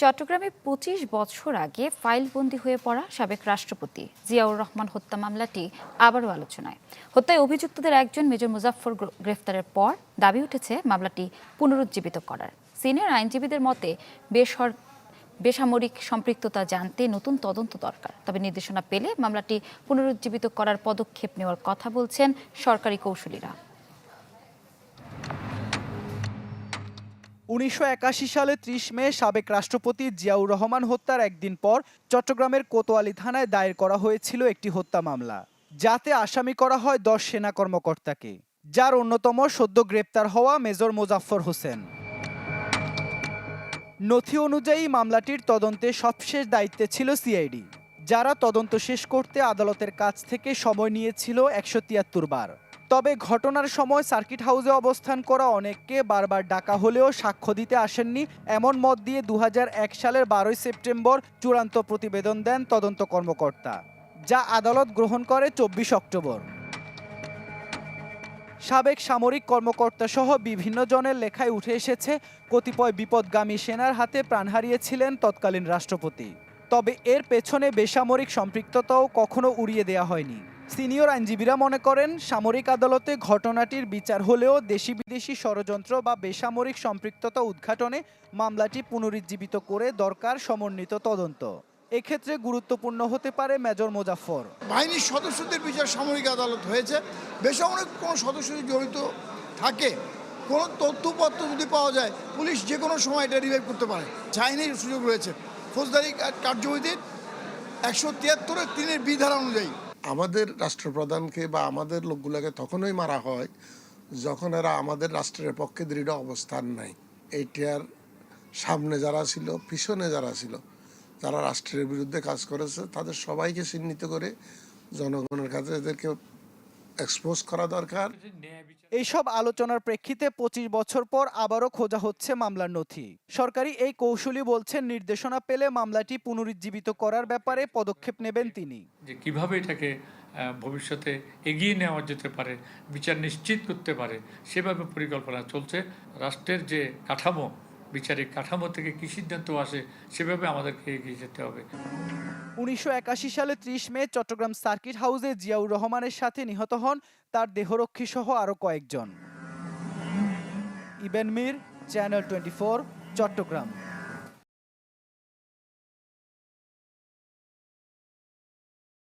চট্টগ্রামে ২৫ বছর আগে ফাইলবন্দি হয়ে পড়া সাবেক রাষ্ট্রপতি জিয়াউর রহমান হত্যা মামলাটি আবারও আলোচনায়। হত্যায় অভিযুক্তদের একজন মেজর মুজাফফর গ্রেফতারের পর দাবি উঠেছে মামলাটি পুনরুজ্জীবিত করার। সিনিয়র আইনজীবীদের মতে বেসামরিক সম্পৃক্ততা জানতে নতুন তদন্ত দরকার। তবে নির্দেশনা পেলে মামলাটি পুনরুজ্জীবিত করার পদক্ষেপ নেওয়ার কথা বলছেন সরকারি কৌঁসুলিরা। ১৯৮১ সালে ৩০ মে সাবেক রাষ্ট্রপতি জিয়াউর রহমান হত্যার একদিন পর চট্টগ্রামের কোতোয়ালি থানায় দায়ের করা হয়েছিল একটি হত্যা মামলা, যাতে আসামি করা হয় ১০ সেনা কর্মকর্তাকে, যার অন্যতম সদ্য গ্রেপ্তার হওয়া মেজর মোজাফফর হোসেন। নথি অনুযায়ী মামলাটির তদন্তে সবশেষ দায়িত্বে ছিল সিআইডি, যারা তদন্ত শেষ করতে আদালতের কাছ থেকে সময় নিয়েছিল ১৭৩ বার। তবে ঘটনার সময় সার্কিট হাউসে অবস্থান করা অনেককে বারবার ডাকা হলেও সাক্ষ্য দিতে আসেননি, এমন মত দিয়ে ২০০১ সালের ১২ সেপ্টেম্বর চূড়ান্ত প্রতিবেদন দেন তদন্ত কর্মকর্তা, যা আদালত গ্রহণ করে ২৪ অক্টোবর। সাবেক সামরিক কর্মকর্তা সহ বিভিন্ন জনের লেখায় উঠে এসেছে কতিপয় বিপদগামী সেনার হাতে প্রাণ হারিয়েছিলেন তৎকালীন রাষ্ট্রপতি। তবে এর পেছনে বেসামরিক সম্পৃক্ততাও কখনো উড়িয়ে দেওয়া হয়নি। সিনিয়র আইনজীবীরা মনে করেন, সামরিক আদালতে ঘটনাটির বিচার হলেও দেশি বিদেশি ষড়যন্ত্র বা বেসামরিক সম্পৃক্ততা উদ্ঘাটনে মামলাটি পুনরুজ্জীবিত করে দরকার সমন্বিত তদন্ত। এক্ষেত্রে গুরুত্বপূর্ণ হতে পারে মেজর মোজাফফর। বাহিনীর সদস্যদের বিচার সামরিক আদালত হয়েছে, বেসামরিক কোনো সদস্য জড়িত থাকে, কোনো তথ্যপত্র যদি পাওয়া যায়, পুলিশ যে কোনো সময় এটা রিভাইভ করতে পারে। চাইনির সুযোগ রয়েছে ফৌজদারি কার্যবিধির ১৭৩ বি ধারা অনুযায়ী। আমাদের রাষ্ট্রপ্রধানকে বা আমাদের লোকগুলোকে তখনই মারা হয় যখন এরা আমাদের রাষ্ট্রের পক্ষে দৃঢ় অবস্থান নাই। এইটার সামনে যারা ছিল, পিছনে যারা ছিল, যারা রাষ্ট্রের বিরুদ্ধে কাজ করেছে, তাদের সবাইকে চিহ্নিত করে জনগণের কাছে এদেরকে এক্সপোজ করা দরকার। এইসব আলোচনার প্রেক্ষিতে ২৫ বছর পর আবারও খোঁজা হচ্ছে মামলার নথি। সরকারি এই কৌঁসুলি বলছেন, নির্দেশনা পেলে মামলাটি পুনরুজ্জীবিত করার ব্যাপারে পদক্ষেপ নেবেন তিনি। যে কিভাবে এটাকে ভবিষ্যতে এগিয়ে নেওয়া যেতে পারে, বিচার নিশ্চিত করতে পারে, সেভাবে পরিকল্পনা চলছে। রাষ্ট্রের যে কাঠামো, বিচারিক কাঠামো থেকে কী সিদ্ধান্ত আসে, সেভাবে আমাদেরকে এগিয়ে যেতে হবে। ১৯৮১ সালে ৩০ মে চট্টগ্রাম সার্কিট হাউসে জিয়াউর রহমানের সাথে নিহত হন তার দেহরক্ষী সহ আরও কয়েকজন। ইবেন মীর, চ্যানেল 24, চট্টগ্রাম।